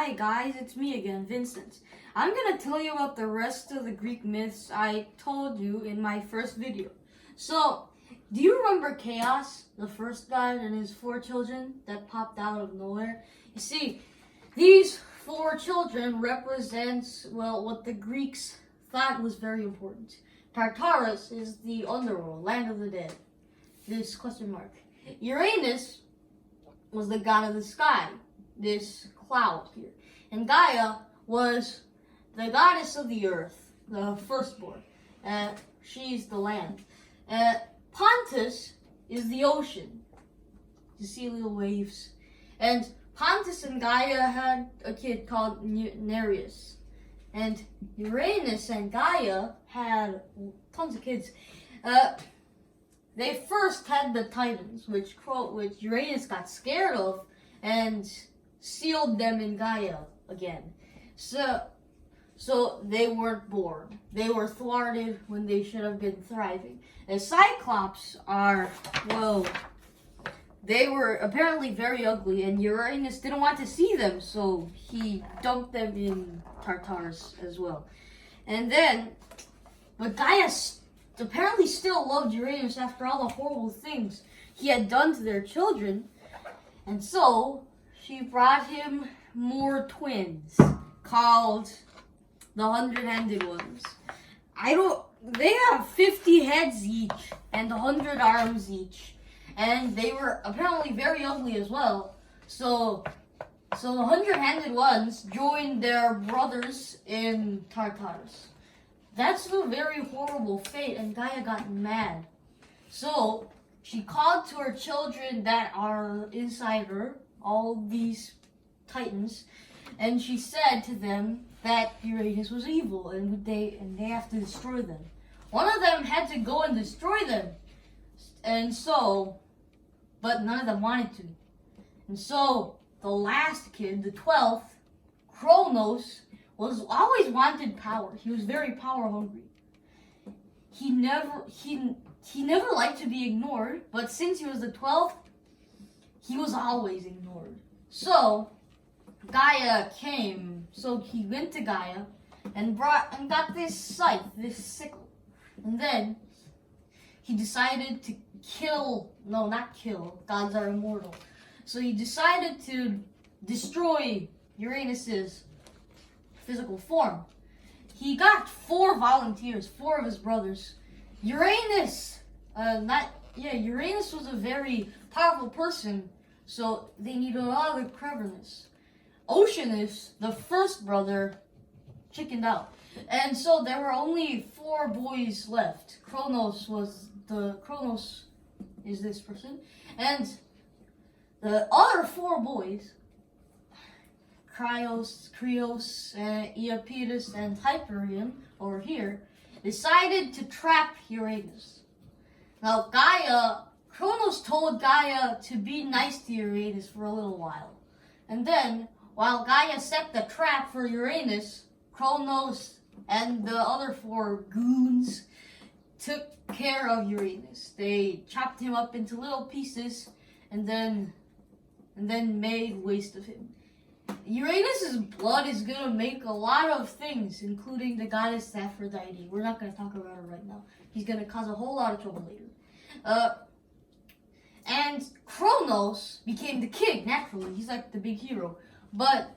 Hi guys, it's me again, Vincent. I'm gonna tell you about the rest of the Greek myths I told you in my first video. So, do you remember Chaos, the first god and his 4 children that popped out of nowhere? You see, these 4 children represents, well, what the Greeks thought was very important. Tartarus is the underworld, land of the dead. This question mark. Uranus was the god of the sky, this cloud here. And Gaia was the goddess of the earth, the firstborn. She's the land. Pontus is the ocean. You see little waves. And Pontus and Gaia had a kid called Nereus. And Uranus and Gaia had tons of kids. They first had the Titans, which Uranus got scared of and sealed them in Gaia again. So they weren't born. They were thwarted when they should have been thriving. And Cyclops are, well, they were apparently very ugly, and Uranus didn't want to see them, so he dumped them in Tartarus as well. And then, but Gaia apparently still loved Uranus after all the horrible things he had done to their children, and so she brought him more twins called the 100-handed ones. They have 50 heads each and 100 arms each, and they were apparently very ugly as well. So the 100-handed ones joined their brothers in Tartarus. That's a very horrible fate, and Gaia got mad. So she called to her children that are inside her, all these titans, and she said to them that Uranus was evil and they have to destroy them. One of them had to go and destroy them, and so, but none of them wanted to. And so the last kid, the 12th, Kronos, was always wanted power. He was very power hungry. He never liked to be ignored, but since he was the 12th, he was always ignored. So Gaia came. So he went to Gaia and got this scythe, this sickle. And then he decided to not kill, gods are immortal. So he decided to destroy Uranus's physical form. He got 4 volunteers, 4 of his brothers. Uranus was a very powerful person, so they needed a lot of cleverness. Oceanus, the first brother, chickened out. And so there were only 4 boys left. Kronos is this person. And the other 4 boys, Krios, Iapetus, and Hyperion, over here, decided to trap Uranus. Now Kronos told Gaia to be nice to Uranus for a little while. And then, while Gaia set the trap for Uranus, Kronos and the other 4 goons took care of Uranus. They chopped him up into little pieces and then made waste of him. Uranus's blood is gonna make a lot of things, including the goddess Aphrodite. We're not gonna talk about her right now. He's gonna cause a whole lot of trouble later. And Kronos became the king, naturally. He's like the big hero. But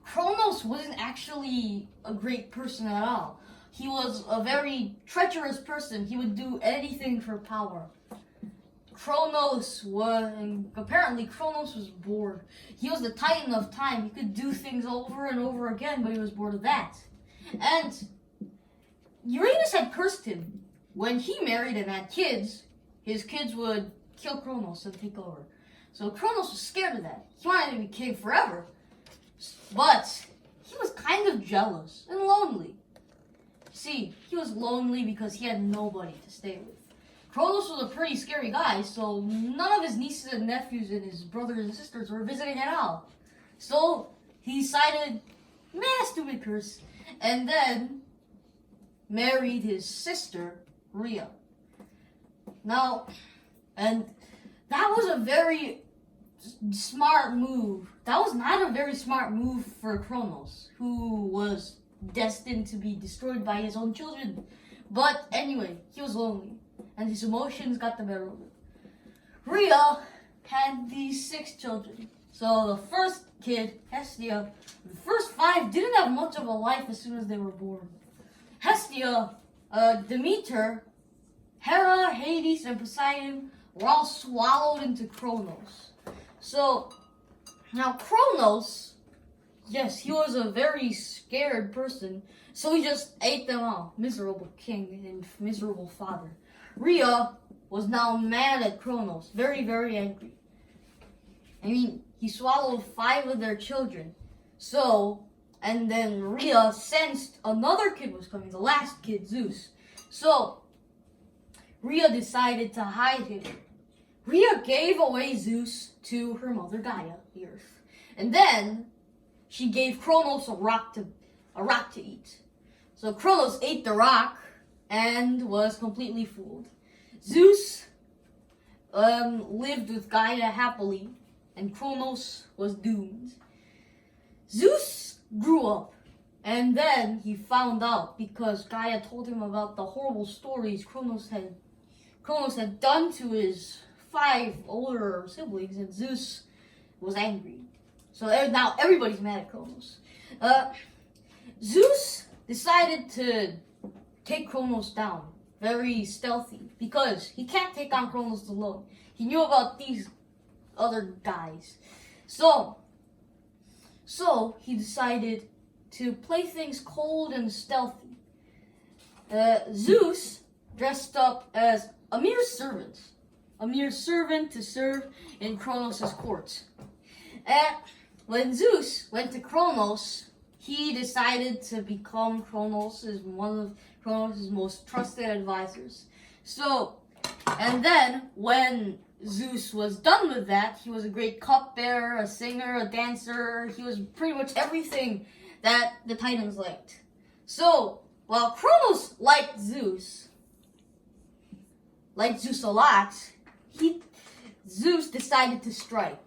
Kronos wasn't actually a great person at all. He was a very treacherous person. He would do anything for power. Apparently Kronos was bored. He was the Titan of time. He could do things over and over again, but he was bored of that. And Uranus had cursed him. When he married and had kids, his kids would kill Kronos and take over. So Kronos was scared of that. He wanted to be king forever. But he was kind of jealous and lonely. See, he was lonely because he had nobody to stay with. Kronos was a pretty scary guy, so none of his nieces and nephews and his brothers and sisters were visiting at all. So he decided, stupid curse, and then married his sister, Rhea. Now, and that was a very smart move. That was not a very smart move for Kronos, who was destined to be destroyed by his own children. But anyway, he was lonely, and his emotions got the better of him. Rhea had these 6 children. So the first kid, Hestia, the first 5 didn't have much of a life as soon as they were born. Hestia, Demeter, Hera, Hades, and Poseidon were all swallowed into Kronos. So, now Kronos, yes, he was a very scared person, so he just ate them all. Miserable king and miserable father. Rhea was now mad at Kronos, very, very angry. I mean, he swallowed 5 of their children. So, and then Rhea sensed another kid was coming, the last kid, Zeus. So, Rhea decided to hide him. Rhea gave away Zeus to her mother Gaia, the earth. And then, she gave Kronos a rock to eat. So Kronos ate the rock and was completely fooled. Zeus lived with Gaia happily, and Kronos was doomed. Zeus grew up, and then he found out because Gaia told him about the horrible stories Kronos had done to his 5 older siblings, and Zeus was angry. So now everybody's mad at Kronos. Zeus decided to take Kronos down, very stealthy, because he can't take on Kronos alone. He knew about these other guys. So he decided to play things cold and stealthy. Zeus dressed up as a mere servant to serve in Kronos' court. And when Zeus went to Kronos, he decided to become one of Kronos' most trusted advisors. So, and then when Zeus was done with that, he was a great cupbearer, a singer, a dancer. He was pretty much everything that the Titans liked. So, while Kronos liked Zeus a lot, Zeus decided to strike.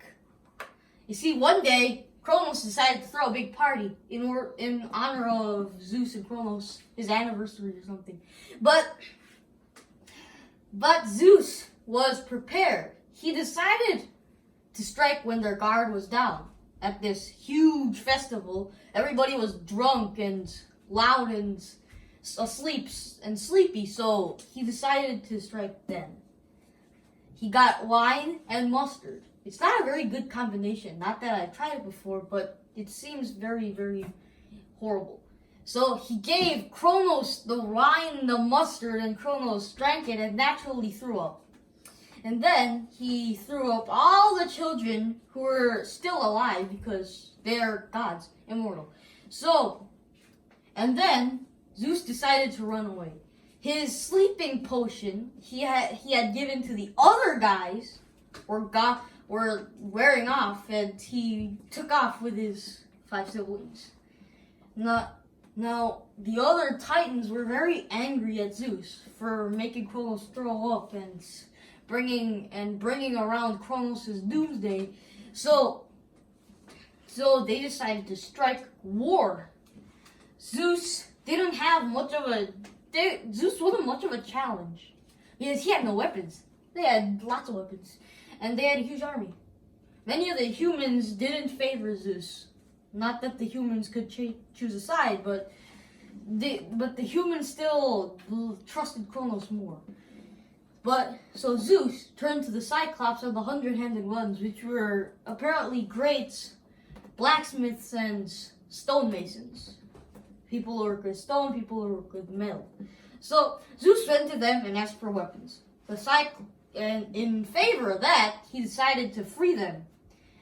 You see, one day, Kronos decided to throw a big party in honor of Zeus and Kronos, his anniversary or something. But Zeus was prepared. He decided to strike when their guard was down at this huge festival. Everybody was drunk and loud and asleep and sleepy, so he decided to strike then. He got wine and mustard. It's not a very good combination. Not that I've tried it before, but it seems very, very horrible. So he gave Kronos the wine and the mustard, and Kronos drank it and naturally threw up. And then he threw up all the children who were still alive because they're gods, immortal. So, and then Zeus decided to run away. His sleeping potion he had given to the other guys were wearing off, and he took off with his 5 siblings. Now, the other Titans were very angry at Zeus for making Kronos throw up and bringing around Kronos' doomsday. So they decided to strike war. Zeus wasn't much of a challenge because he had no weapons. They had lots of weapons, and they had a huge army. Many of the humans didn't favor Zeus. Not that the humans could choose a side, but the humans still trusted Kronos more. So Zeus turned to the Cyclops of the 100-handed ones, which were apparently great blacksmiths and stonemasons. People who work with stone, people who work with metal. So Zeus went to them and asked for weapons. And in favor of that, he decided to free them.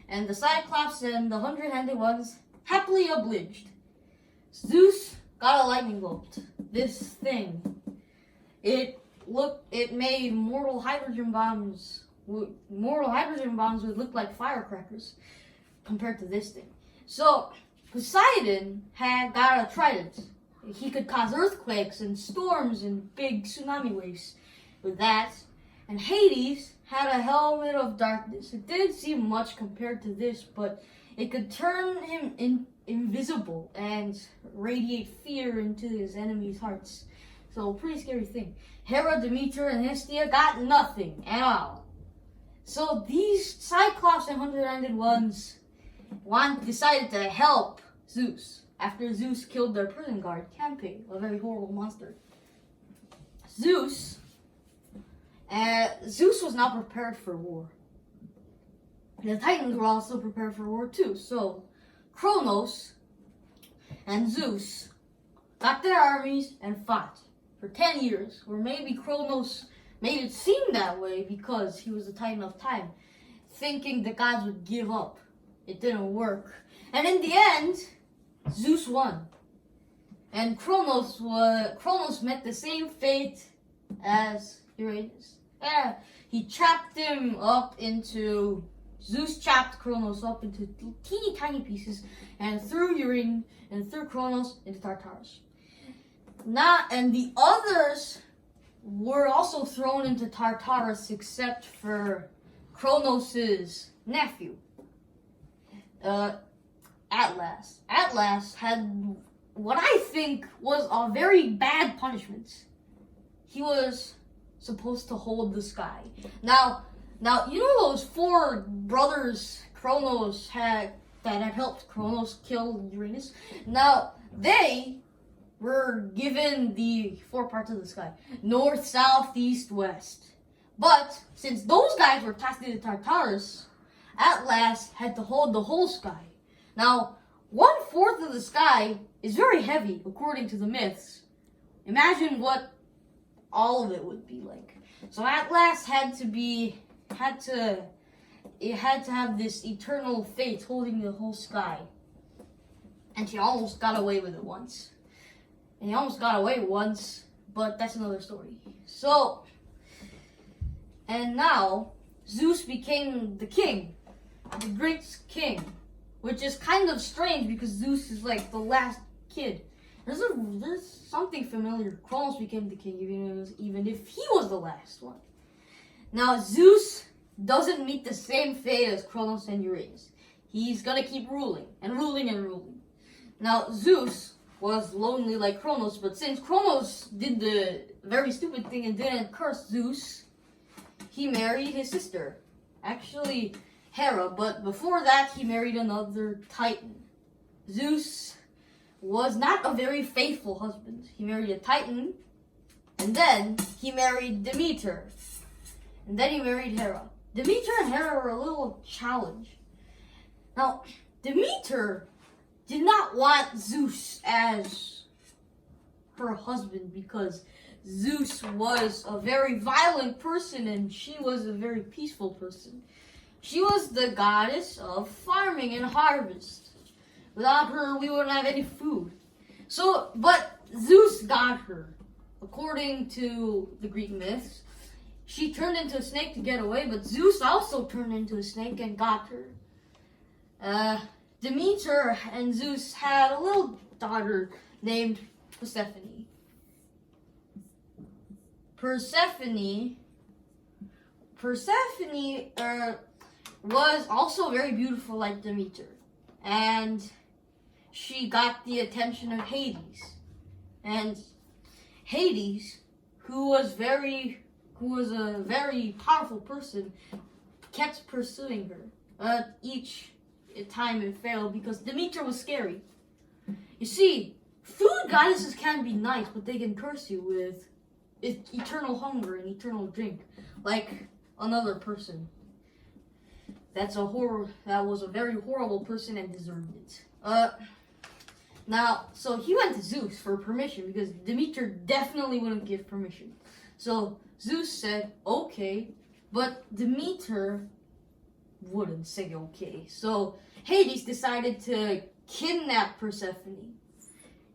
And the Cyclops and the 100-handed ones happily obliged. Zeus got a lightning bolt. This thing. It made mortal hydrogen bombs would look like firecrackers compared to this thing. So Poseidon got a trident. He could cause earthquakes and storms and big tsunami waves with that. And Hades had a helmet of darkness. It didn't seem much compared to this, but it could turn him invisible and radiate fear into his enemies' hearts. So, pretty scary thing. Hera, Demeter, and Hestia got nothing at all. So, these Cyclops and 100-handed ones decided to help Zeus after Zeus killed their prison guard, Campe, a very horrible monster. Zeus was not prepared for war. The Titans were also prepared for war too. So, Kronos and Zeus got their armies and fought for 10 years. Or maybe Kronos made it seem that way because he was the Titan of Time, thinking the gods would give up. It didn't work. And in the end, Zeus won. And Kronos met the same fate as Uranus. He trapped him up into... Zeus chopped Kronos up into teeny tiny pieces and threw Uranus and threw Kronos into Tartarus. And the others were also thrown into Tartarus except for Kronos' nephew, Atlas. Atlas had what I think was a very bad punishment. He was supposed to hold the sky. Now, you know those 4 brothers Kronos that had helped Kronos kill Uranus? Now, they were given the 4 parts of the sky. North, south, east, west. But, since those guys were cast into Tartarus, Atlas had to hold the whole sky. Now, 1/4 of the sky is very heavy, according to the myths. Imagine what all of it would be like. So Atlas had to have this eternal fate holding the whole sky. And he almost got away with it once. But that's another story. So, and now, Zeus became the king, the great king, which is kind of strange because Zeus is like the last kid. There's something familiar. Kronos became the king even if he was the last one. Now, Zeus doesn't meet the same fate as Kronos and Uranus. He's gonna keep ruling and ruling and ruling. Now, Zeus was lonely like Kronos, but since Kronos did the very stupid thing and didn't curse Zeus, he married his sister. Actually, Hera, but before that, he married another Titan. Zeus was not a very faithful husband. He married a Titan, and then he married Demeter, and then he married Hera. Demeter and Hera were a little challenge. Now, Demeter did not want Zeus as her husband because Zeus was a very violent person and she was a very peaceful person. She was the goddess of farming and harvest. Without her, we wouldn't have any food. But Zeus got her. According to the Greek myths, she turned into a snake to get away, but Zeus also turned into a snake and got her. Demeter and Zeus had a little daughter named Persephone. Persephone was also very beautiful like Demeter. And she got the attention of Hades. And Hades, who was a very powerful person, kept pursuing her. Each time it failed because Demeter was scary. You see, food goddesses can be nice, but they can curse you with eternal hunger and eternal drink, like another person. That was a very horrible person and deserved it. Now, so he went to Zeus for permission because Demeter definitely wouldn't give permission. So Zeus said, okay, but Demeter wouldn't say okay. So Hades decided to kidnap Persephone.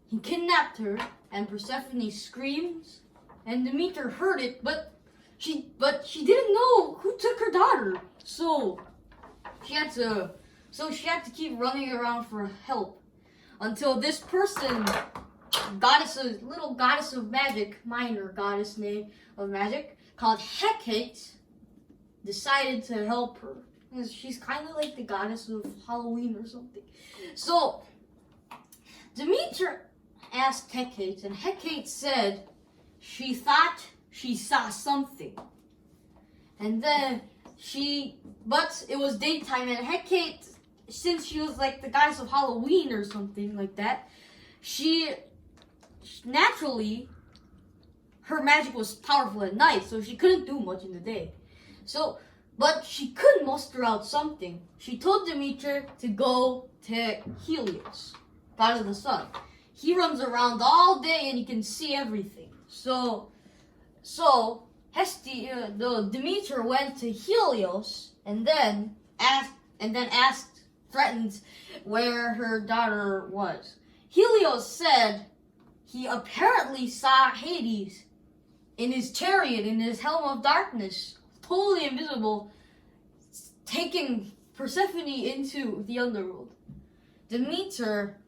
He kidnapped her, and Persephone screams, and Demeter heard it, but she didn't know who took her daughter. So she had to keep running around for help until this person, little goddess of magic, minor goddess name of magic, called Hecate decided to help her. Because she's kind of like the goddess of Halloween or something. So, Demeter asked Hecate, and Hecate said she thought she saw something. And then but it was daytime, and Hecate, since she was like the goddess of Halloween or something like that, naturally, her magic was powerful at night, so she couldn't do much in the day. But she could muster out something. She told Demeter to go to Helios, god of the sun. He runs around all day and he can see everything. So Demeter went to Helios and then threatened where her daughter was. Helios said he apparently saw Hades in his chariot, in his helm of darkness, totally invisible, taking Persephone into the underworld. Demeter,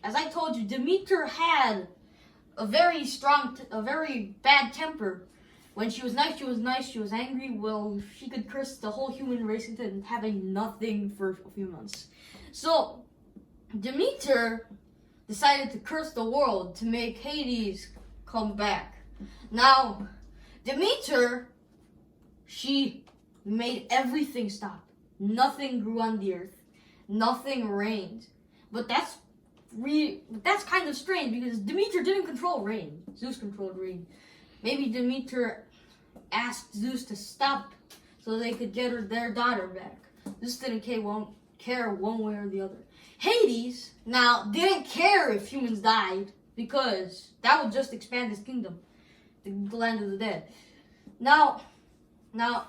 as I told you, Demeter had a very bad temper. When she was nice, she was nice. She was angry, well, she could curse the whole human race into having nothing for a few months. So, Demeter decided to curse the world to make Hades come back. Now, Demeter, she made everything stop. Nothing grew on the earth. Nothing rained. But that's kind of strange because Demeter didn't control rain. Zeus controlled rain. Maybe Demeter asked Zeus to stop so they could get their daughter back. Zeus didn't care one way or the other. Hades now didn't care if humans died because that would just expand his kingdom, the land of the dead. Now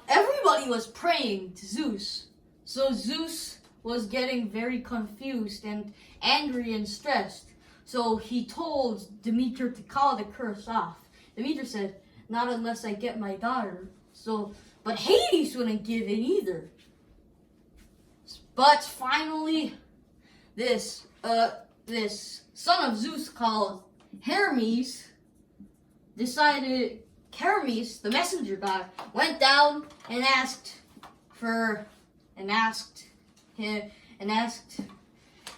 everybody was praying to Zeus. So Zeus was getting very confused and angry and stressed. So he told Demeter to call the curse off. Demeter said, "Not unless I get my daughter." But Hades wouldn't give in either. But finally, this son of Zeus called Hermes, Hermes, the messenger god, went down and asked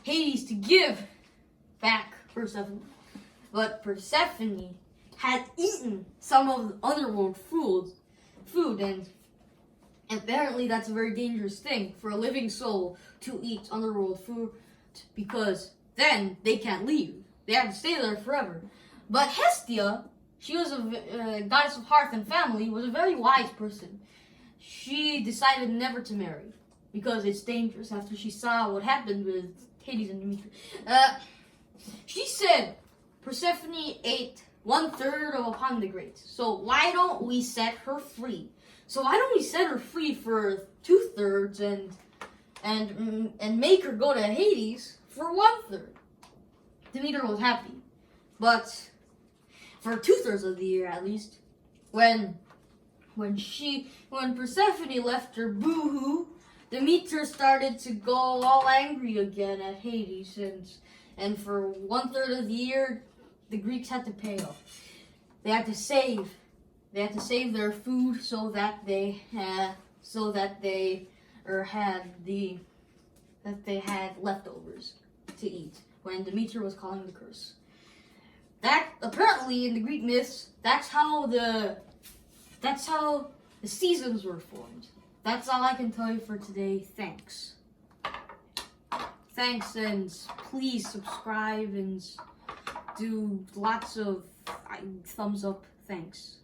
Hades to give back Persephone. But Persephone had eaten some of the underworld food, and apparently that's a very dangerous thing for a living soul to eat underworld food, because then they can't leave. They have to stay there forever. But Hestia, she was a goddess of hearth and family, was a very wise person. She decided never to marry because it's dangerous after she saw what happened with Hades and Demeter. She said Persephone ate 1/3 of a pound of grapes. So why don't we set her free? So why don't we set her free for 2/3 and make her go to Hades for 1/3? Demeter was happy, but for 2/3 of the year at least, when Persephone left her boo-hoo, Demeter started to go all angry again at Hades, and for 1/3 of the year, the Greeks had to pay off. They had to save their food so that they had leftovers to eat when Demeter was calling the curse. That apparently in the Greek myths, that's how the seasons were formed. That's all I can tell you for today. Thanks, and please subscribe and do lots of thumbs up. Thanks.